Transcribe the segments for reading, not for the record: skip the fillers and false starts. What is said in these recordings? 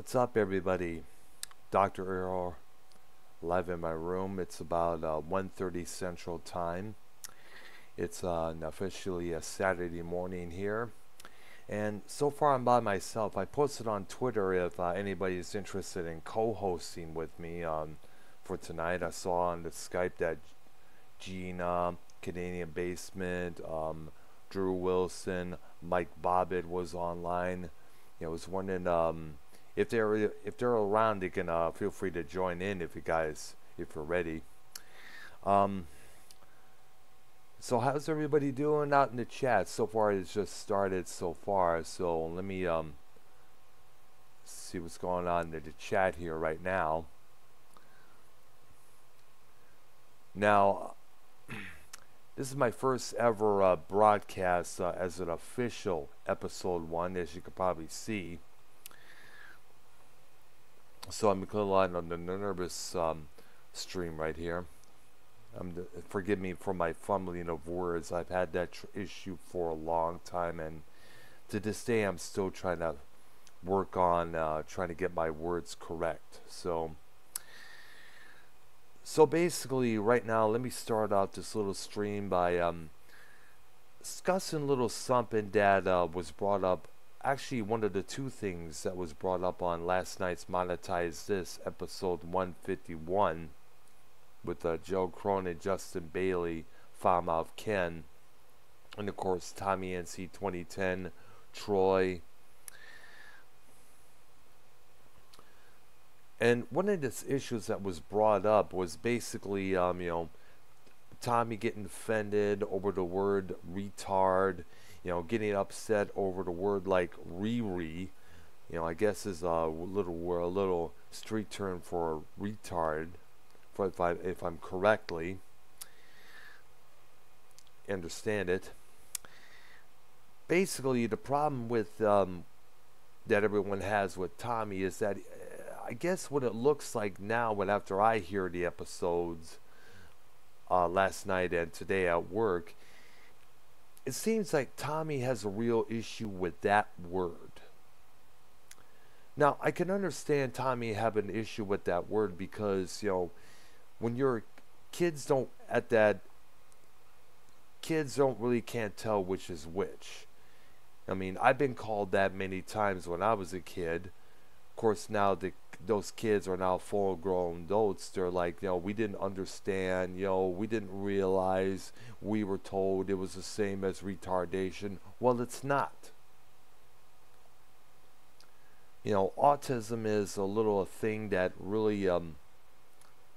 What's up, everybody? Dr. Earl, live in my room. It's about 1:30 Central Time. It's officially a Saturday morning here. And so far I'm by myself. I posted on Twitter if anybody's interested in co-hosting with me for tonight. I saw on the Skype that Gina, Canadian Basement, Drew Wilson, Mike Bobbitt was online. I was wondering if they're around, they can feel free to join in if you're ready. So how's everybody doing out in the chat? So far it's just started so far. So let me see what's going on in the chat here right now. Now, this is my first ever broadcast as an official episode 1, as you can probably see. So I'm going on the nervous stream right here. Forgive me for my fumbling of words. I've had that issue for a long time, and to this day I'm still trying to work on trying to get my words correct. So basically right now, let me start out this little stream by discussing a little something that was brought up. Actually, one of the two things that was brought up on last night's Monetize This, episode 151, with Joe Cronin, Justin Bailey, Falmouth Ken, and of course Tommy NC 2010, Troy. And one of the issues that was brought up was basically, Tommy getting offended over the word retard, getting upset over the word like Riri, I guess is a little street term for retard, if I'm correctly understand it. Basically, the problem with that everyone has with Tommy is that I guess what it looks like now, after I hear the episodes last night and today at work, it seems like Tommy has a real issue with that word. Now, I can understand Tommy having an issue with that word because, when your kids don't really can't tell which is which. I mean, I've been called that many times when I was a kid. Of course, now those kids are now full-grown adults. They're like, we didn't understand, we didn't realize, we were told it was the same as retardation. Well, it's not. Autism is a thing that really,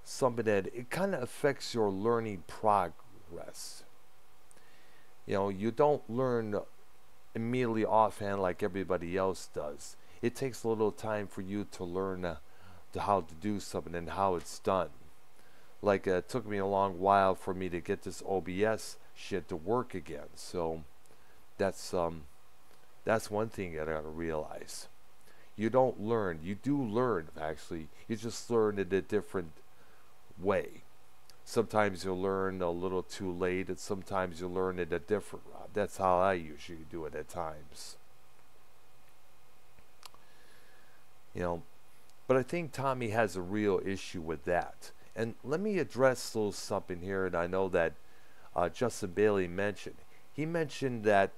something that it kind of affects your learning progress. You don't learn immediately offhand like everybody else does. It takes a little time for you to learn how to do something and how it's done. Like it took me a long while for me to get this OBS shit to work again. So that's one thing that I gotta realize. You don't learn. You do learn, actually. You just learn it a different way. Sometimes you'll learn a little too late, and sometimes you'll learn it a different route. That's how I usually do it at times. But I think Tommy has a real issue with that. And let me address a little something here, and I know that Justin Bailey mentioned. He mentioned that,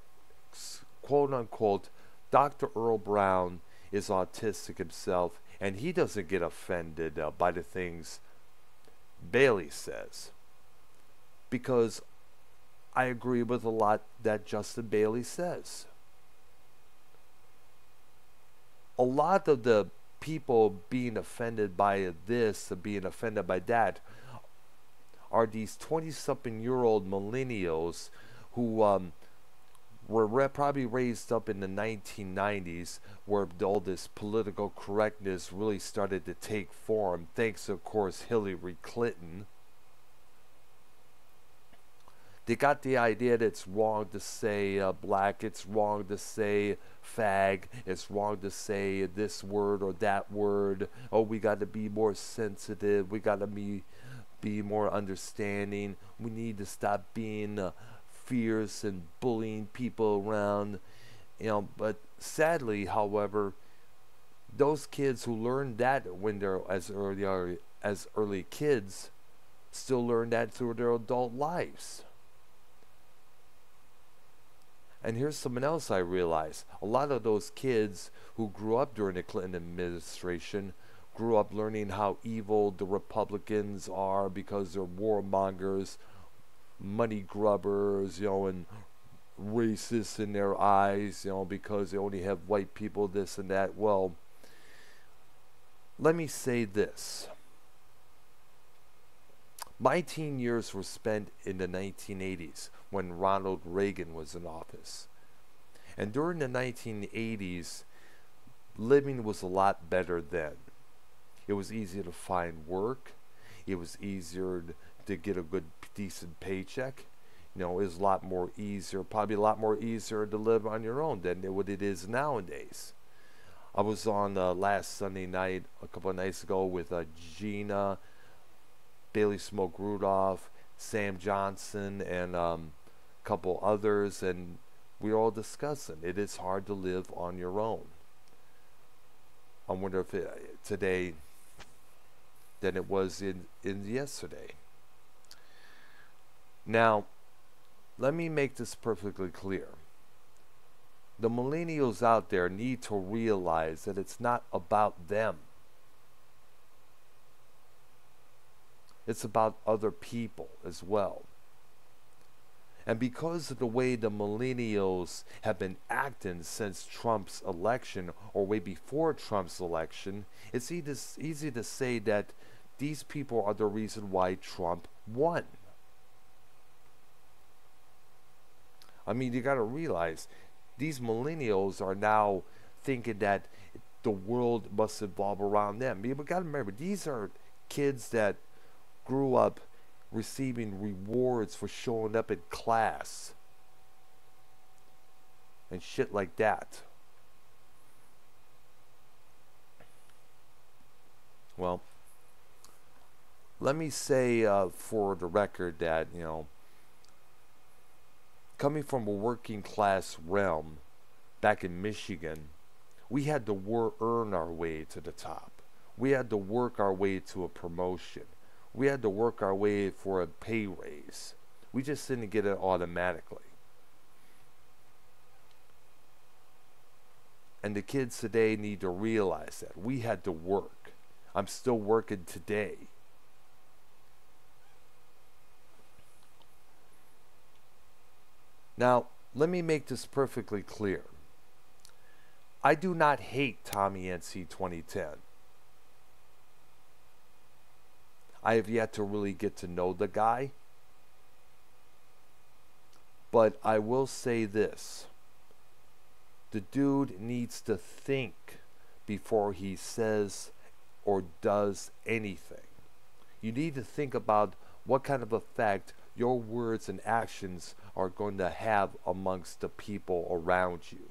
quote-unquote, Dr. Earl Brown is autistic himself, and he doesn't get offended by the things Bailey says. Because I agree with a lot that Justin Bailey says. A lot of the people being offended by this, being offended by that, are these 20-something-year-old millennials who were probably raised up in the 1990s, where all this political correctness really started to take form, thanks, of course, Hillary Clinton. They got the idea that it's wrong to say black, it's wrong to say fag, it's wrong to say this word or that word. Oh, we got to be more sensitive, we got to be more understanding, we need to stop being fierce and bullying people around. But sadly, however, those kids who learned that when they're as early kids still learn that through their adult lives. And here's something else I realized. A lot of those kids who grew up during the Clinton administration grew up learning how evil the Republicans are because they're warmongers, money grubbers, and racist in their eyes, because they only have white people, this and that. Well, let me say this. My teen years were spent in the 1980s when Ronald Reagan was in office. And during the 1980s, living was a lot better then. It was easier to find work. It was easier to get a good, decent paycheck. It was a lot more easier, probably a lot more easier to live on your own than what it is nowadays. I was on last Sunday night, a couple of nights ago, with Gina, Bailey Smoke Rudolph, Sam Johnson, and a couple others, and we were all discussing it is hard to live on your own. I wonder if today than it was in yesterday. Now, let me make this perfectly clear. The millennials out there need to realize that it's not about them. It's about other people as well. And because of the way the millennials have been acting since Trump's election, or way before Trump's election, it's easy to say that these people are the reason why Trump won. I mean, you got to realize, these millennials are now thinking that the world must evolve around them. You got to remember, these are kids that grew up receiving rewards for showing up in class and shit like that. Well, let me say for the record that, coming from a working class realm back in Michigan, we had to earn our way to the top. We had to work our way to a promotion. We had to work our way for a pay raise. We just didn't get it automatically. And the kids today need to realize that. We had to work. I'm still working today. Now, let me make this perfectly clear. I do not hate Tommy NC 2010. I have yet to really get to know the guy. But I will say this. The dude needs to think before he says or does anything. You need to think about what kind of effect your words and actions are going to have amongst the people around you.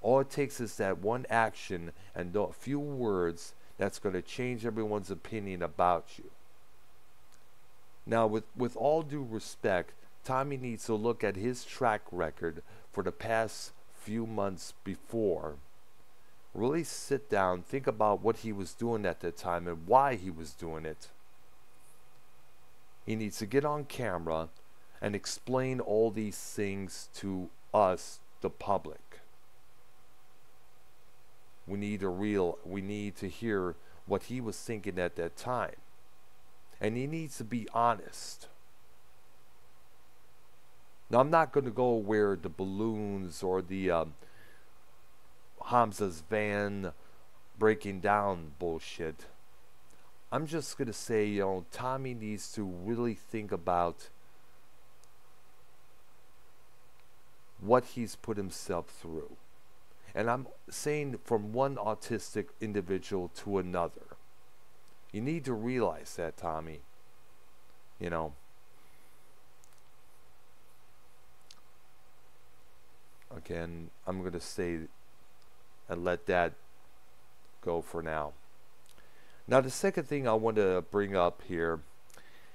All it takes is that one action and a few words that's going to change everyone's opinion about you. Now, with all due respect, Tommy needs to look at his track record for the past few months before. Really sit down, think about what he was doing at that time and why he was doing it. He needs to get on camera and explain all these things to us, the public. We need to hear what he was thinking at that time. And he needs to be honest. Now, I'm not going to go where the balloons or the Hamza's van breaking down bullshit. I'm just going to say, Tommy needs to really think about what he's put himself through. And I'm saying from one autistic individual to another. You need to realize that, Tommy. Again, I'm going to say and let that go for now. Now, the second thing I want to bring up here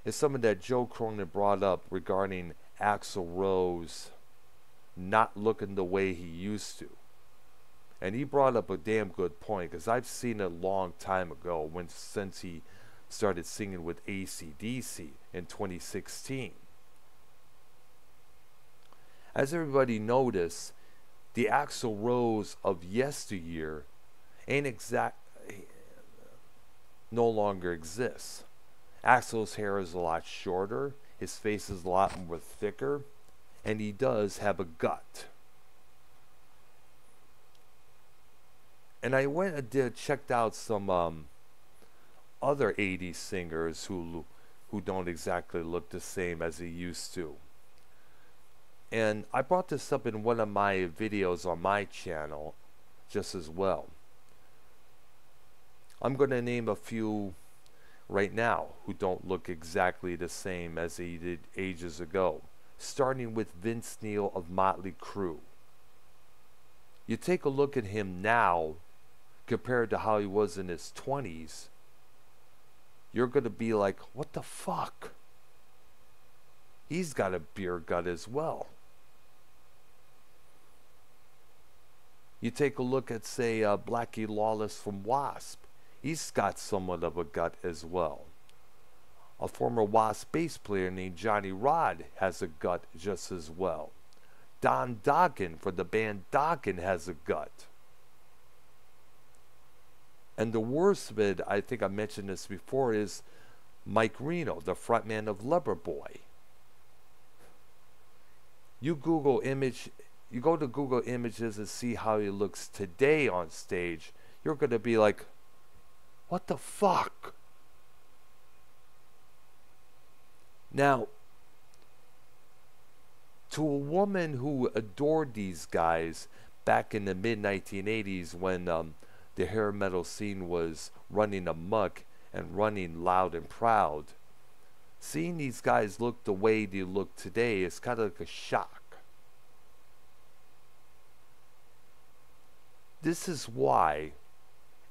is something that Joe Cronin brought up regarding Axl Rose not looking the way he used to. And he brought up a damn good point, because I've seen it a long time ago, since he started singing with AC/DC in 2016. As everybody noticed, the Axl Rose of yesteryear no longer exists. Axl's hair is a lot shorter, his face is a lot more thicker, and he does have a gut. And I went and checked out some other 80s singers who don't exactly look the same as he used to. And I brought this up in one of my videos on my channel just as well. I'm going to name a few right now who don't look exactly the same as he did ages ago, starting with Vince Neil of Motley Crue. You take a look at him now compared to how he was in his 20s, you're going to be like, what the fuck? He's got a beer gut as well. You take a look at, say, Blackie Lawless from Wasp. He's got somewhat of a gut as well. A former Wasp bass player named Johnny Rod has a gut just as well. Don Dokken from the band Dokken has a gut. And the worst of it, I think I mentioned this before, is Mike Reno, the frontman of Loverboy. You go to Google Images and see how he looks today on stage, you're going to be like, what the fuck? Now, to a woman who adored these guys back in the mid-1980s when the hair metal scene was running amok and running loud and proud, seeing these guys look the way they look today is kind of like a shock. This is why,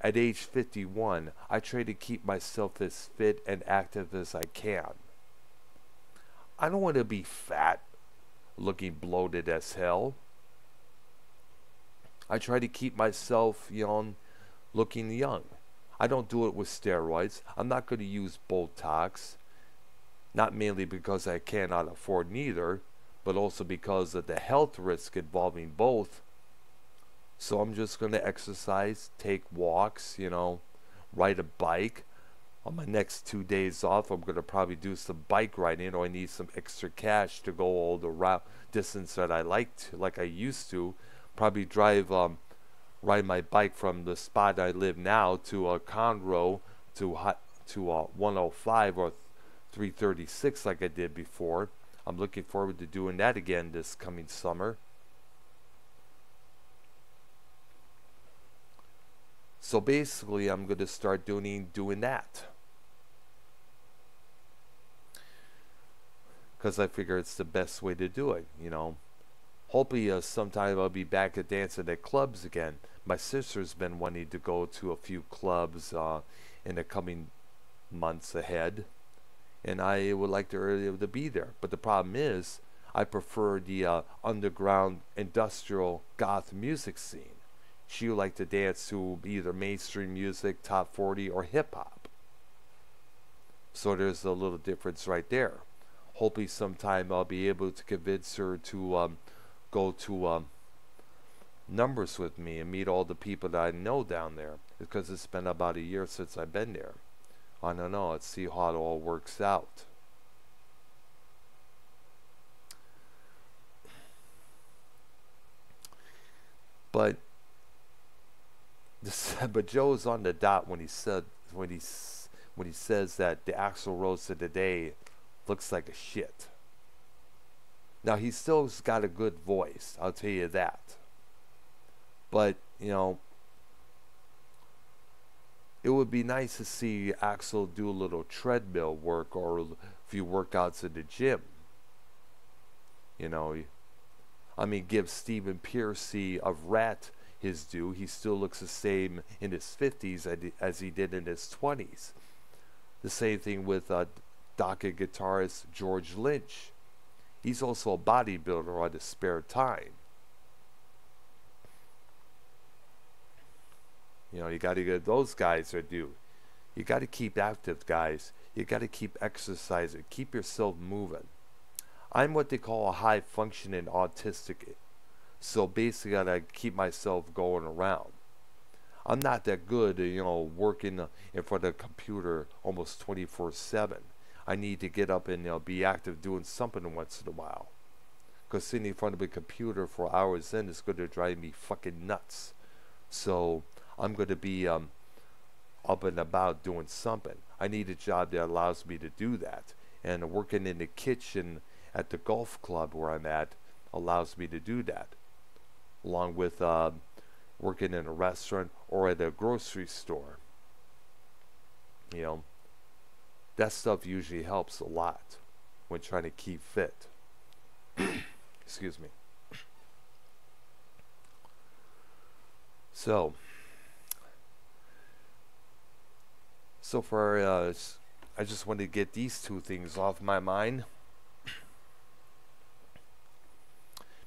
at age 51, I try to keep myself as fit and active as I can. I don't want to be fat, looking bloated as hell. I try to keep myself young, looking young. I don't do it with steroids. I'm not going to use Botox. Not mainly because I cannot afford neither, but also because of the health risk involving both. So I'm just going to exercise, take walks, ride a bike. On my next 2 days off, I'm going to probably do some bike riding, or I need some extra cash to go all the route distance that I like I used to. Probably ride my bike from the spot I live now to Conroe to 105 or 336 like I did before. I'm looking forward to doing that again this coming summer. So basically, I'm going to start doing that. Because I figure it's the best way to do it, Hopefully sometime I'll be back at dancing at clubs again. My sister's been wanting to go to a few clubs in the coming months ahead. And I would like to be there. But the problem is, I prefer the underground industrial goth music scene. She would like to dance to either mainstream music, top 40, or hip-hop. So there's a little difference right there. Hopefully sometime I'll be able to convince her to go to Numbers with me and meet all the people that I know down there. Because it's been about a year since I've been there. I don't know. Let's see how it all works out. But Joe's on the dot when he says that the Axl Rose of today looks like a shit. Now he still's got a good voice, I'll tell you that. But it would be nice to see Axl do a little treadmill work or a few workouts in the gym. Give Stephen Pearcy of Rat his due. He still looks the same in his 50s as he did in his 20s. The same thing with Dokken guitarist George Lynch. He's also a bodybuilder on his spare time. you got to get those guys are due. You got to keep active, guys. You got to keep exercising. Keep yourself moving. I'm what they call a high functioning autistic. So basically, I got to keep myself going around. I'm not that good, working in front of a computer almost 24/7. I need to get up and be active doing something once in a while. Because sitting in front of a computer for hours in is going to drive me fucking nuts. So I'm going to be up and about doing something. I need a job that allows me to do that. And working in the kitchen at the golf club where I'm at allows me to do that. Along with working in a restaurant or at a grocery store. That stuff usually helps a lot when trying to keep fit. Excuse me. So far, I just wanted to get these two things off my mind.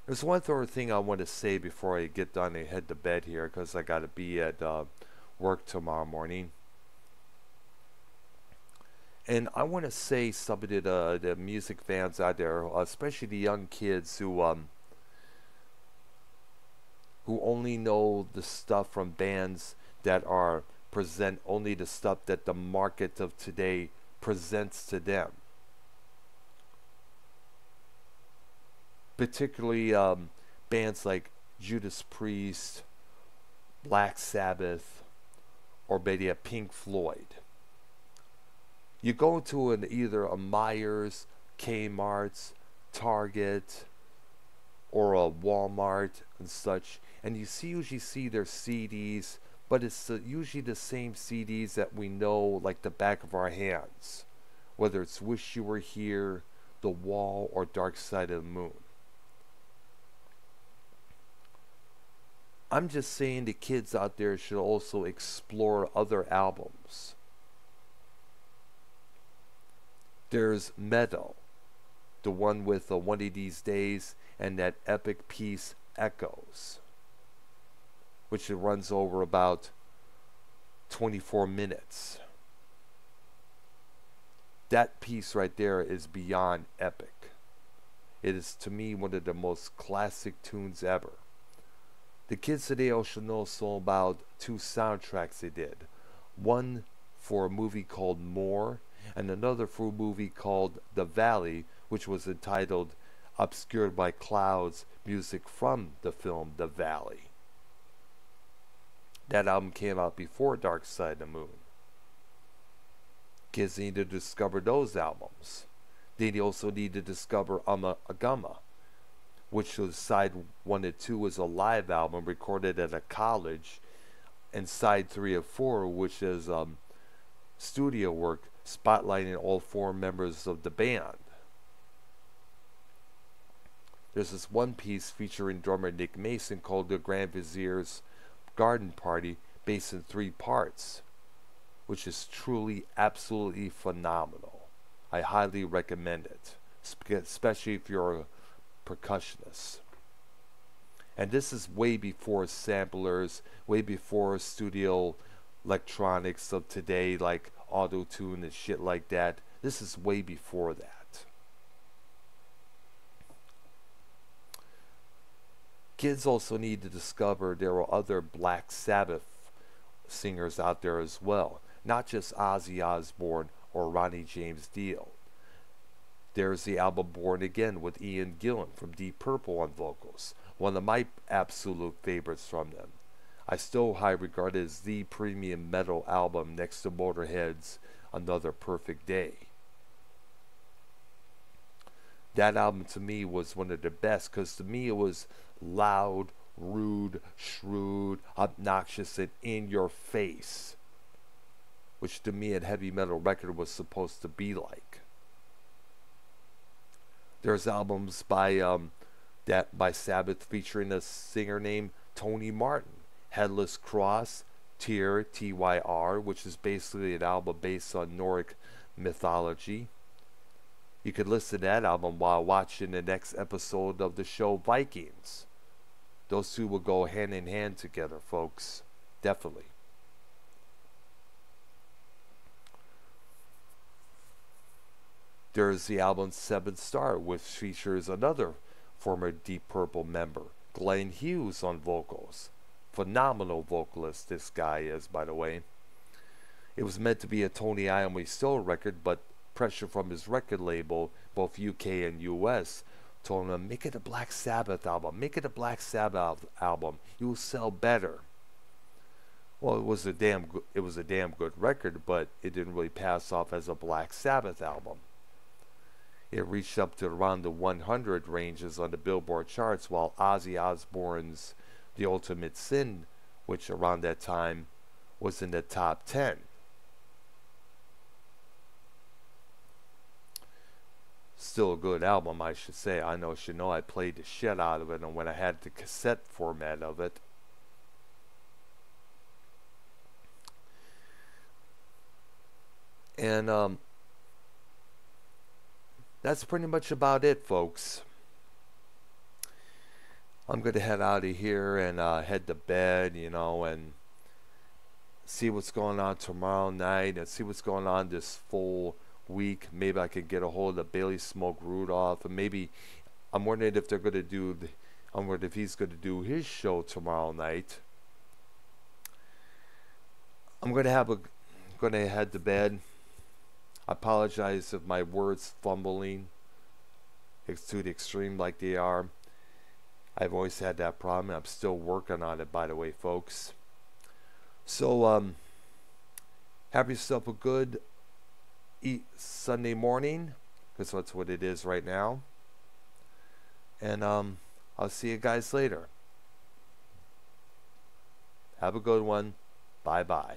There's one other thing I want to say before I get done and head to bed here, because I got to be at work tomorrow morning. And I want to say something to the music fans out there, especially the young kids who only know the stuff from bands that present only the stuff that the market of today presents to them. Particularly bands like Judas Priest, Black Sabbath, or maybe a Pink Floyd. You go to either a Myers, Kmart's, Target, or a Walmart and such, and you usually see their CDs, but it's usually the same CDs that we know like the back of our hands, whether it's Wish You Were Here, The Wall, or Dark Side of the Moon. I'm just saying the kids out there should also explore other albums. There's Meadow, the one with One of These Days, and that epic piece Echoes, which runs over about 24 minutes. That piece right there is beyond epic. It is, to me, one of the most classic tunes ever. The kids today also know about two soundtracks they did. One for a movie called More, and another for a movie called The Valley, which was entitled Obscured by Clouds, music from the film The Valley. That album came out before Dark Side of the Moon. Kids need to discover those albums. They also need to discover Agama, which was side 1 and 2 was a live album recorded at a college, and side 3 of 4, which is studio work spotlighting all 4 members of the band. There's this one piece featuring drummer Nick Mason called The Grand Vizier's Garden Party, based in 3 parts, which is truly absolutely phenomenal. I highly recommend it, especially if you're a percussionist. And this is way before samplers, way before studio electronics of today like auto-tune and shit like that. This is way before that. Kids also need to discover there are other Black Sabbath singers out there as well, not just Ozzy Osbourne or Ronnie James Dio. There's the album Born Again with Ian Gillan from Deep Purple on vocals, one of my absolute favorites from them. I still high regard it as the premium metal album next to Motorhead's Another Perfect Day. That album to me was one of the best, because to me it was loud, rude, shrewd, obnoxious, and in your face, which to me a heavy metal record was supposed to be like. There's albums by Sabbath featuring a singer named Tony Martin, Headless Cross, Tyr, Tyr, which is basically an album based on Nordic mythology. You could listen to that album while watching the next episode of the show Vikings. Those two will go hand in hand together, folks. Definitely. There's the album Seventh Star, which features another former Deep Purple member, Glenn Hughes, on vocals. Phenomenal vocalist this guy is, by the way. It was meant to be a Tony Iommi Still record, but pressure from his record label, both UK and US, told him, make it a Black Sabbath album. Make it a Black Sabbath album. You will sell better. Well, it was a damn good record, but it didn't really pass off as a Black Sabbath album. It reached up to around the 100 ranges on the Billboard charts, while Ozzy Osbourne's The Ultimate Sin, which around that time was in the top 10. Still a good album, I should say. I should know I played the shit out of it, and when I had the cassette format of it. And that's pretty much about it, folks. I'm going to head out of here and head to bed, and see what's going on tomorrow night and see what's going on this full week. Maybe I can get a hold of Bailey Smoke Rudolph, and maybe I'm wondering if they're going to do I'm wondering if he's going to do his show tomorrow night. I'm going to head to bed. I apologize if my words fumbling to the extreme like they are. I've always had that problem. I'm still working on it, by the way, folks. So have yourself a good Sunday morning, because that's what it is right now. And I'll see you guys later. Have a good one. Bye-bye.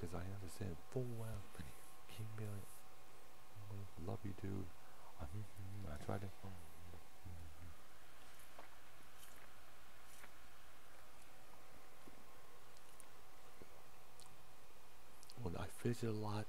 Because I understand full well. Keep me like, love you, dude. I tried to. When I fidget a lot.